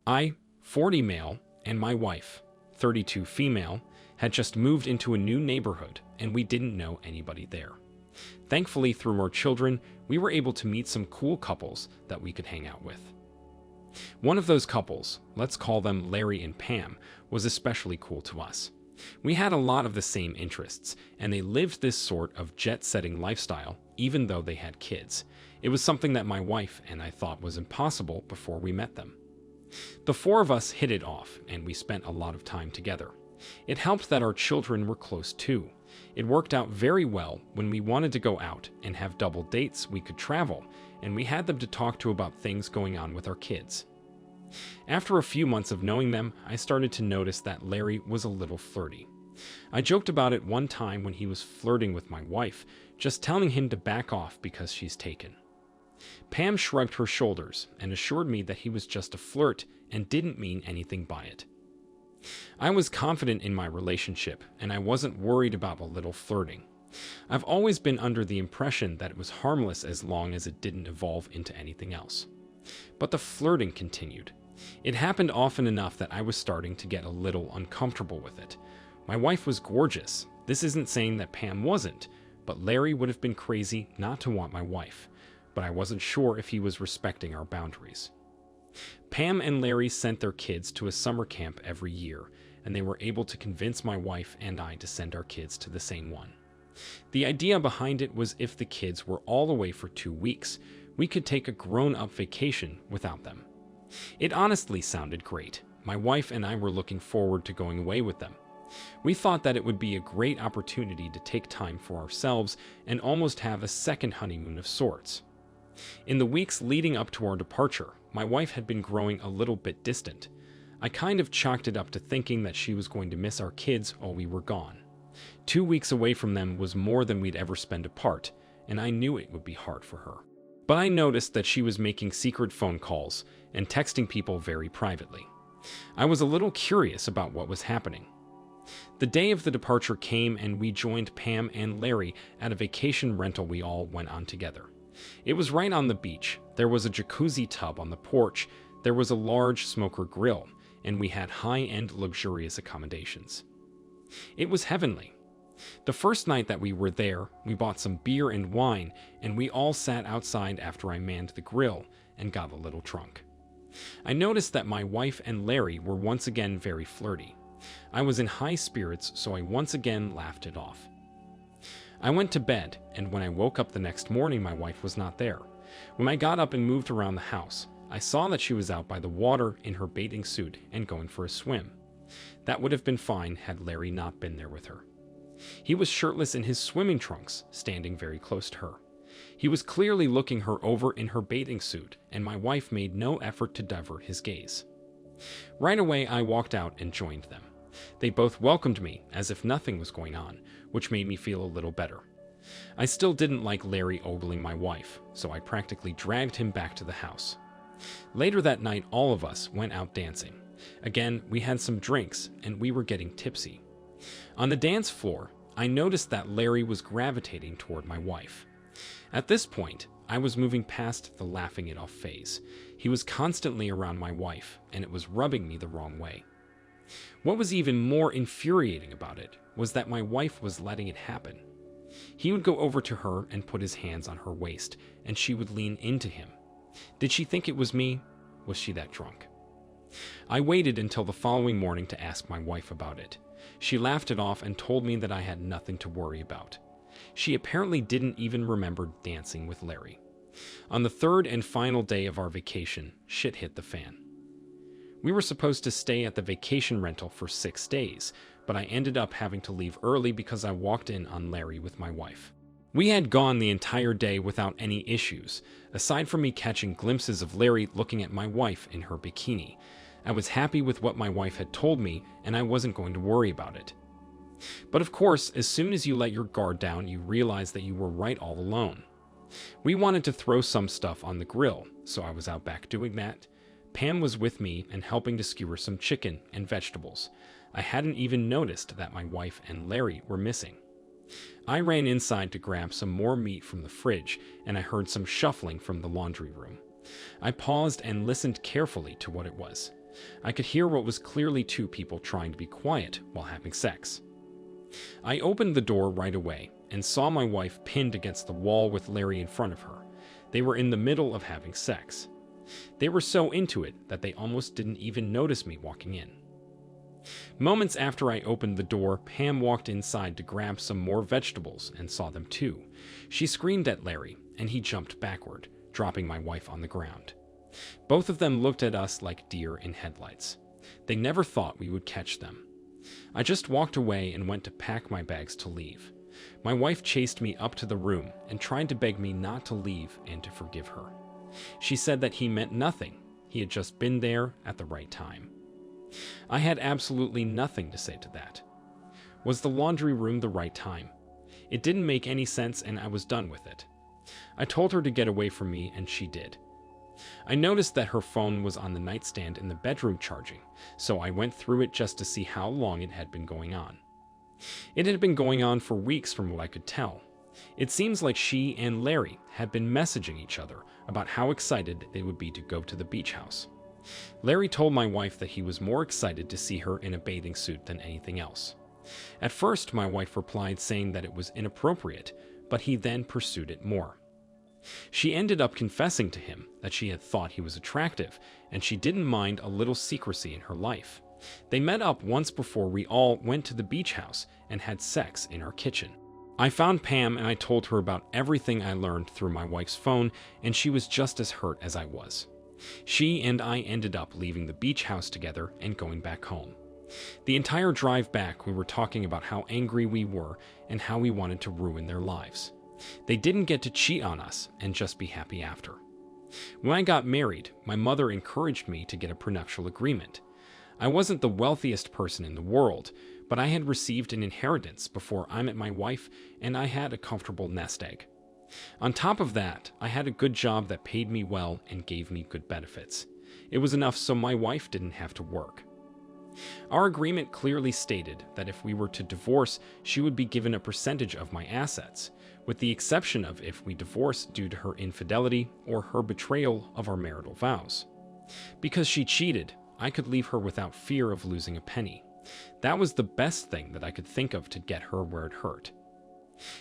I, 40 male, and my wife, 32 female, had just moved into a new neighborhood and we didn't know anybody there. Thankfully, through our children, we were able to meet some cool couples that we could hang out with. One of those couples, let's call them Larry and Pam, was especially cool to us. We had a lot of the same interests, and they lived this sort of jet-setting lifestyle, even though they had kids. It was something that my wife and I thought was impossible before we met them. The four of us hit it off, and we spent a lot of time together. It helped that our children were close too. It worked out very well when we wanted to go out and have double dates. We could travel, and we had them to talk to about things going on with our kids. After a few months of knowing them, I started to notice that Larry was a little flirty. I joked about it one time when he was flirting with my wife, just telling him to back off because she's taken. Pam shrugged her shoulders and assured me that he was just a flirt and didn't mean anything by it. I was confident in my relationship, and I wasn't worried about a little flirting. I've always been under the impression that it was harmless as long as it didn't evolve into anything else. But the flirting continued. It happened often enough that I was starting to get a little uncomfortable with it. My wife was gorgeous. This isn't saying that Pam wasn't, but Larry would have been crazy not to want my wife. But I wasn't sure if he was respecting our boundaries. Pam and Larry sent their kids to a summer camp every year, and they were able to convince my wife and I to send our kids to the same one. The idea behind it was if the kids were all away for 2 weeks, we could take a grown-up vacation without them. It honestly sounded great. My wife and I were looking forward to going away with them. We thought that it would be a great opportunity to take time for ourselves and almost have a second honeymoon of sorts. In the weeks leading up to our departure, my wife had been growing a little bit distant. I kind of chalked it up to thinking that she was going to miss our kids while we were gone. 2 weeks away from them was more than we'd ever spend apart, and I knew it would be hard for her. But I noticed that she was making secret phone calls and texting people very privately. I was a little curious about what was happening. The day of the departure came and we joined Pam and Larry at a vacation rental we all went on together. It was right on the beach. There was a jacuzzi tub on the porch, there was a large smoker grill, and we had high-end luxurious accommodations. It was heavenly. The first night that we were there, we bought some beer and wine, and we all sat outside after I manned the grill and got a little drunk. I noticed that my wife and Larry were once again very flirty. I was in high spirits, so I once again laughed it off. I went to bed, and when I woke up the next morning, my wife was not there. When I got up and moved around the house, I saw that she was out by the water in her bathing suit and going for a swim. That would have been fine had Larry not been there with her. He was shirtless in his swimming trunks, standing very close to her. He was clearly looking her over in her bathing suit, and my wife made no effort to divert his gaze. Right away, I walked out and joined them. They both welcomed me as if nothing was going on, which made me feel a little better. I still didn't like Larry ogling my wife, so I practically dragged him back to the house. Later that night, all of us went out dancing. Again, we had some drinks, and we were getting tipsy. On the dance floor, I noticed that Larry was gravitating toward my wife. At this point, I was moving past the laughing it off phase. He was constantly around my wife, and it was rubbing me the wrong way. What was even more infuriating about it was that my wife was letting it happen. He would go over to her and put his hands on her waist, and she would lean into him. Did she think it was me? Was she that drunk? I waited until the following morning to ask my wife about it. She laughed it off and told me that I had nothing to worry about. She apparently didn't even remember dancing with Larry. On the third and final day of our vacation, shit hit the fan. We were supposed to stay at the vacation rental for 6 days, but I ended up having to leave early because I walked in on Larry with my wife. We had gone the entire day without any issues, aside from me catching glimpses of Larry looking at my wife in her bikini. I was happy with what my wife had told me, and I wasn't going to worry about it. But of course, as soon as you let your guard down, you realize that you were right all alone. We wanted to throw some stuff on the grill, so I was out back doing that. Pam was with me and helping to skewer some chicken and vegetables. I hadn't even noticed that my wife and Larry were missing. I ran inside to grab some more meat from the fridge, and I heard some shuffling from the laundry room. I paused and listened carefully to what it was. I could hear what was clearly two people trying to be quiet while having sex. I opened the door right away and saw my wife pinned against the wall with Larry in front of her. They were in the middle of having sex. They were so into it that they almost didn't even notice me walking in. Moments after I opened the door, Pam walked inside to grab some more vegetables and saw them too. She screamed at Larry, and he jumped backward, dropping my wife on the ground. Both of them looked at us like deer in headlights. They never thought we would catch them. I just walked away and went to pack my bags to leave. My wife chased me up to the room and tried to beg me not to leave and to forgive her. She said that he meant nothing. He had just been there at the right time. I had absolutely nothing to say to that. Was the laundry room the right time? It didn't make any sense and I was done with it. I told her to get away from me and she did. I noticed that her phone was on the nightstand in the bedroom charging, so I went through it just to see how long it had been going on. It had been going on for weeks from what I could tell. It seems like she and Larry had been messaging each other about how excited they would be to go to the beach house. Larry told my wife that he was more excited to see her in a bathing suit than anything else. At first, my wife replied saying that it was inappropriate, but he then pursued it more. She ended up confessing to him that she had thought he was attractive, and she didn't mind a little secrecy in her life. They met up once before we all went to the beach house and had sex in our kitchen. I found Pam and I told her about everything I learned through my wife's phone, and she was just as hurt as I was. She and I ended up leaving the beach house together and going back home. The entire drive back, we were talking about how angry we were and how we wanted to ruin their lives. They didn't get to cheat on us and just be happy after. When I got married, my mother encouraged me to get a prenuptial agreement. I wasn't the wealthiest person in the world, but I had received an inheritance before I met my wife, and I had a comfortable nest egg. On top of that, I had a good job that paid me well and gave me good benefits. It was enough so my wife didn't have to work. Our agreement clearly stated that if we were to divorce, she would be given a percentage of my assets, with the exception of if we divorced due to her infidelity or her betrayal of our marital vows. Because she cheated, I could leave her without fear of losing a penny. That was the best thing that I could think of to get her where it hurt.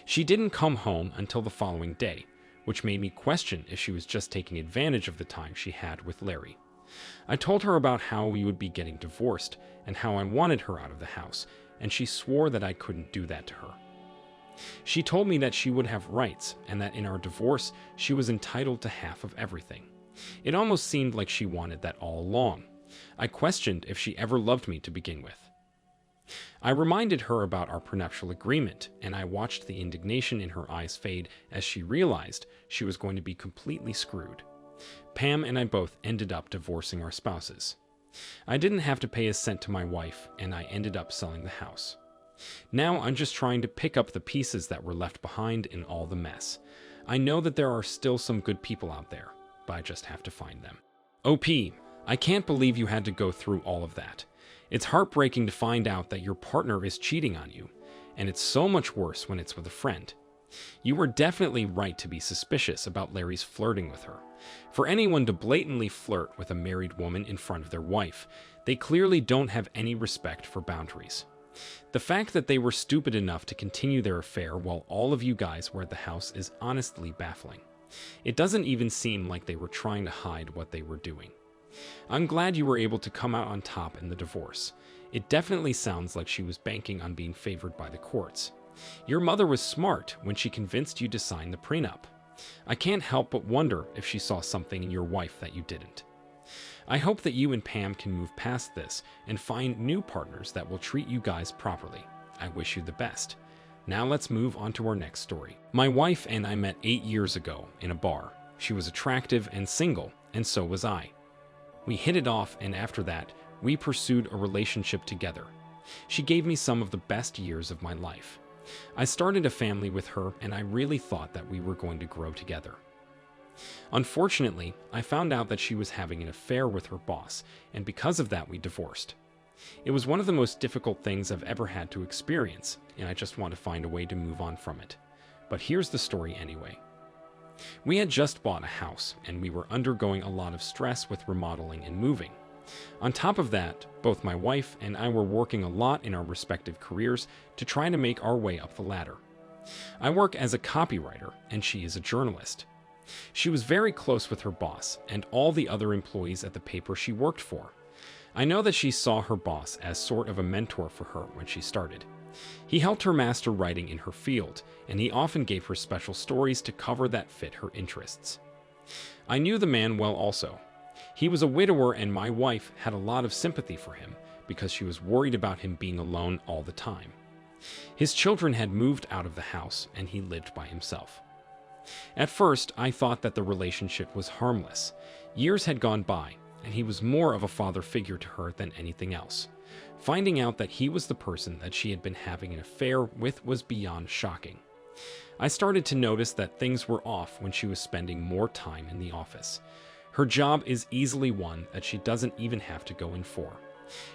She didn't come home until the following day, which made me question if she was just taking advantage of the time she had with Larry. I told her about how we would be getting divorced and how I wanted her out of the house, and she swore that I couldn't do that to her. She told me that she would have rights and that in our divorce she was entitled to half of everything. It almost seemed like she wanted that all along. I questioned if she ever loved me to begin with. I reminded her about our prenuptial agreement, and I watched the indignation in her eyes fade as she realized she was going to be completely screwed. Pam and I both ended up divorcing our spouses. I didn't have to pay a cent to my wife, and I ended up selling the house. Now I'm just trying to pick up the pieces that were left behind in all the mess. I know that there are still some good people out there, but I just have to find them. OP, I can't believe you had to go through all of that. It's heartbreaking to find out that your partner is cheating on you, and it's so much worse when it's with a friend. You were definitely right to be suspicious about Larry's flirting with her. For anyone to blatantly flirt with a married woman in front of their wife, they clearly don't have any respect for boundaries. The fact that they were stupid enough to continue their affair while all of you guys were at the house is honestly baffling. It doesn't even seem like they were trying to hide what they were doing. I'm glad you were able to come out on top in the divorce. It definitely sounds like she was banking on being favored by the courts. Your mother was smart when she convinced you to sign the prenup. I can't help but wonder if she saw something in your wife that you didn't. I hope that you and Pam can move past this and find new partners that will treat you guys properly. I wish you the best. Now let's move on to our next story. My wife and I met 8 years ago in a bar. She was attractive and single, and so was I. We hit it off, and after that, we pursued a relationship together. She gave me some of the best years of my life. I started a family with her, and I really thought that we were going to grow together. Unfortunately, I found out that she was having an affair with her boss, and because of that, we divorced. It was one of the most difficult things I've ever had to experience, and I just want to find a way to move on from it. But here's the story anyway. We had just bought a house, and we were undergoing a lot of stress with remodeling and moving. On top of that, both my wife and I were working a lot in our respective careers to try to make our way up the ladder. I work as a copywriter, and she is a journalist. She was very close with her boss and all the other employees at the paper she worked for. I know that she saw her boss as sort of a mentor for her when she started. He helped her master writing in her field, and he often gave her special stories to cover that fit her interests. I knew the man well also. He was a widower, and my wife had a lot of sympathy for him because she was worried about him being alone all the time. His children had moved out of the house, and he lived by himself. At first, I thought that the relationship was harmless. Years had gone by, and he was more of a father figure to her than anything else. Finding out that he was the person that she had been having an affair with was beyond shocking. I started to notice that things were off when she was spending more time in the office. Her job is easily one that she doesn't even have to go in for.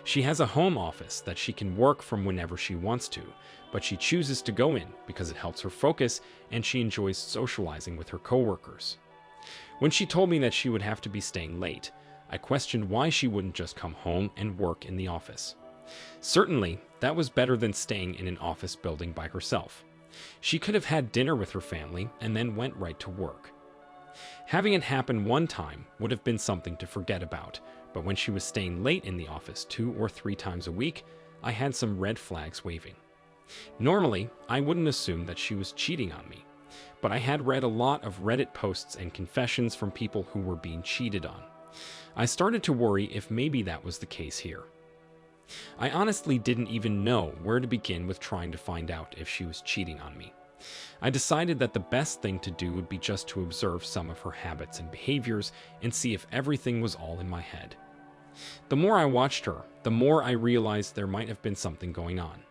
She has a home office that she can work from whenever she wants to, but she chooses to go in because it helps her focus and she enjoys socializing with her coworkers. When she told me that she would have to be staying late, I questioned why she wouldn't just come home and work in the office. Certainly, that was better than staying in an office building by herself. She could have had dinner with her family and then went right to work. Having it happen one time would have been something to forget about, but when she was staying late in the office 2 or 3 times a week, I had some red flags waving. Normally, I wouldn't assume that she was cheating on me, but I had read a lot of Reddit posts and confessions from people who were being cheated on. I started to worry if maybe that was the case here. I honestly didn't even know where to begin with trying to find out if she was cheating on me. I decided that the best thing to do would be just to observe some of her habits and behaviors and see if everything was all in my head. The more I watched her, the more I realized there might have been something going on.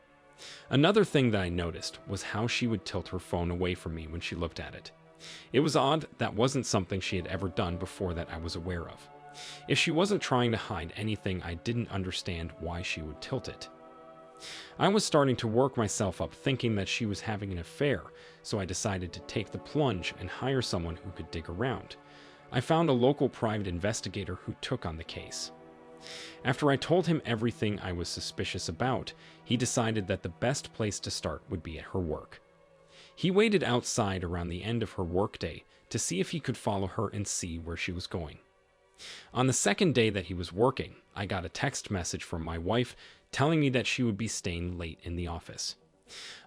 Another thing that I noticed was how she would tilt her phone away from me when she looked at it. It was odd. That wasn't something she had ever done before that I was aware of. If she wasn't trying to hide anything, I didn't understand why she would tilt it. I was starting to work myself up thinking that she was having an affair, so I decided to take the plunge and hire someone who could dig around. I found a local private investigator who took on the case. After I told him everything I was suspicious about, he decided that the best place to start would be at her work. He waited outside around the end of her workday to see if he could follow her and see where she was going. On the second day that he was working, I got a text message from my wife telling me that she would be staying late in the office.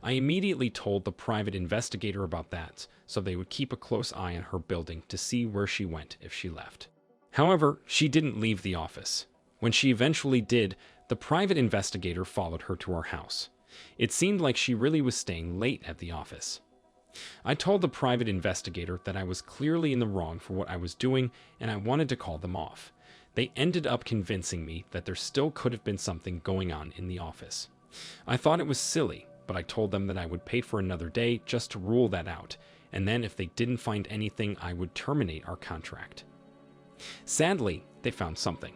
I immediately told the private investigator about that, so they would keep a close eye on her building to see where she went if she left. However, she didn't leave the office. When she eventually did, the private investigator followed her to our house. It seemed like she really was staying late at the office. I told the private investigator that I was clearly in the wrong for what I was doing and I wanted to call them off. They ended up convincing me that there still could have been something going on in the office. I thought it was silly, but I told them that I would pay for another day just to rule that out, and then if they didn't find anything, I would terminate our contract. Sadly, they found something.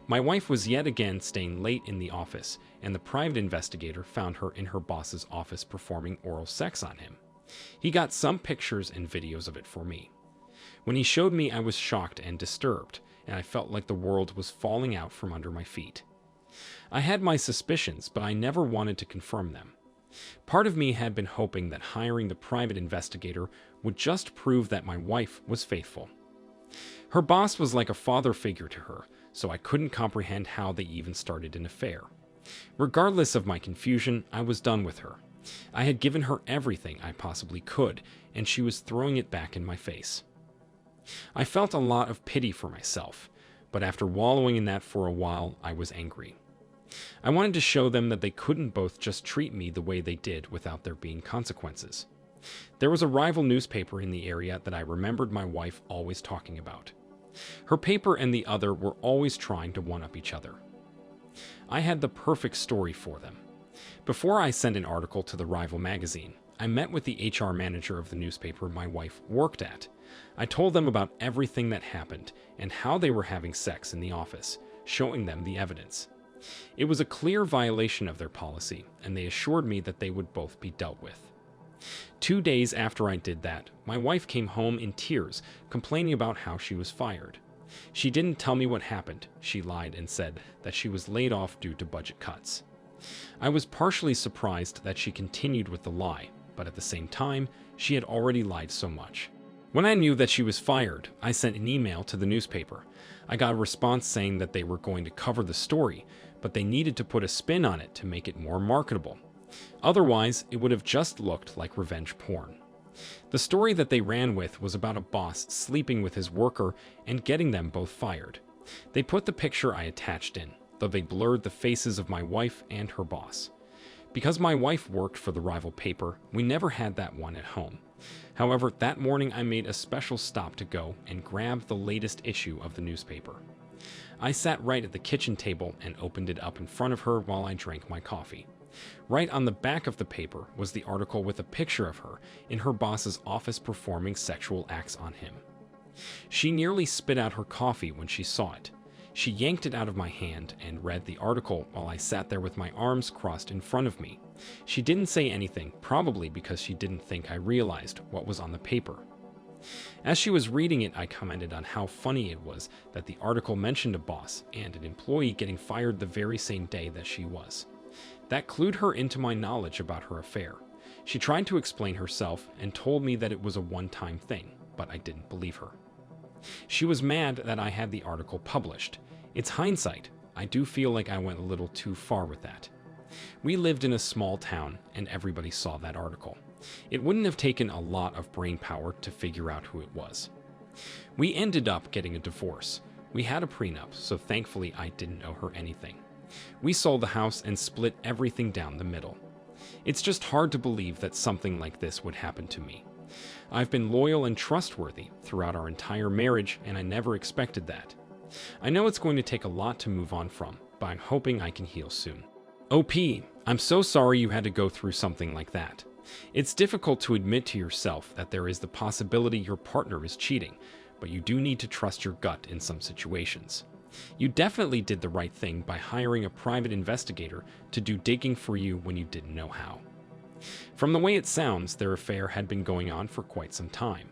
My wife was yet again staying late in the office, and the private investigator found her in her boss's office performing oral sex on him. He got some pictures and videos of it for me. When he showed me, I was shocked and disturbed, and I felt like the world was falling out from under my feet. I had my suspicions, but I never wanted to confirm them. Part of me had been hoping that hiring the private investigator would just prove that my wife was faithful. Her boss was like a father figure to her, so I couldn't comprehend how they even started an affair. Regardless of my confusion, I was done with her. I had given her everything I possibly could, and she was throwing it back in my face. I felt a lot of pity for myself, but after wallowing in that for a while, I was angry. I wanted to show them that they couldn't both just treat me the way they did without there being consequences. There was a rival newspaper in the area that I remembered my wife always talking about. Her paper and the other were always trying to one-up each other. I had the perfect story for them. Before I sent an article to the rival magazine, I met with the HR manager of the newspaper my wife worked at. I told them about everything that happened and how they were having sex in the office, showing them the evidence. It was a clear violation of their policy, and they assured me that they would both be dealt with. 2 days after I did that, my wife came home in tears, complaining about how she was fired. She didn't tell me what happened. She lied and said that she was laid off due to budget cuts. I was partially surprised that she continued with the lie, but at the same time, she had already lied so much. When I knew that she was fired, I sent an email to the newspaper. I got a response saying that they were going to cover the story, but they needed to put a spin on it to make it more marketable. Otherwise, it would have just looked like revenge porn. The story that they ran with was about a boss sleeping with his worker and getting them both fired. They put the picture I attached in, though they blurred the faces of my wife and her boss. Because my wife worked for the rival paper, we never had that one at home. However, that morning I made a special stop to go and grab the latest issue of the newspaper. I sat right at the kitchen table and opened it up in front of her while I drank my coffee. Right on the back of the paper was the article with a picture of her in her boss's office performing sexual acts on him. She nearly spit out her coffee when she saw it. She yanked it out of my hand and read the article while I sat there with my arms crossed in front of me. She didn't say anything, probably because she didn't think I realized what was on the paper. As she was reading it, I commented on how funny it was that the article mentioned a boss and an employee getting fired the very same day that she was. That clued her into my knowledge about her affair. She tried to explain herself and told me that it was a one-time thing, but I didn't believe her. She was mad that I had the article published. It's hindsight. I do feel like I went a little too far with that. We lived in a small town, and everybody saw that article. It wouldn't have taken a lot of brain power to figure out who it was. We ended up getting a divorce. We had a prenup, so thankfully I didn't owe her anything. We sold the house and split everything down the middle. It's just hard to believe that something like this would happen to me. I've been loyal and trustworthy throughout our entire marriage, and I never expected that. I know it's going to take a lot to move on from, but I'm hoping I can heal soon. OP, I'm so sorry you had to go through something like that. It's difficult to admit to yourself that there is the possibility your partner is cheating, but you do need to trust your gut in some situations. You definitely did the right thing by hiring a private investigator to do digging for you when you didn't know how. From the way it sounds, their affair had been going on for quite some time.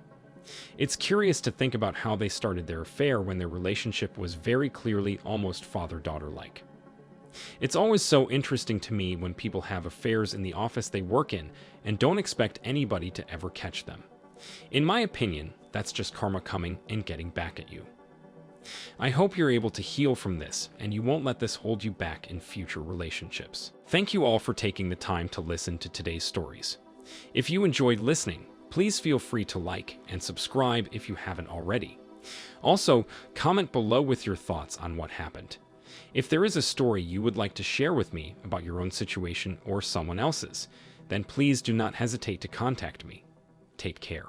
It's curious to think about how they started their affair when their relationship was very clearly almost father-daughter-like. It's always so interesting to me when people have affairs in the office they work in and don't expect anybody to ever catch them. In my opinion, that's just karma coming and getting back at you. I hope you're able to heal from this and you won't let this hold you back in future relationships. Thank you all for taking the time to listen to today's stories. If you enjoyed listening, please feel free to like and subscribe if you haven't already. Also, comment below with your thoughts on what happened. If there is a story you would like to share with me about your own situation or someone else's, then please do not hesitate to contact me. Take care.